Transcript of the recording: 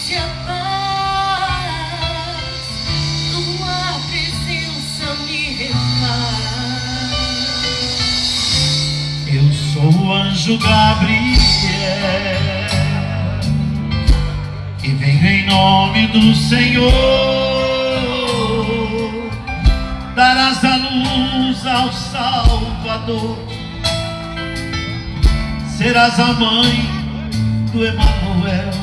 trouxe a paz, tua presença me refaz. Eu sou o anjo Gabriel e venho em nome do Senhor. Darás a luz ao Salvador, serás a mãe do Emanuel.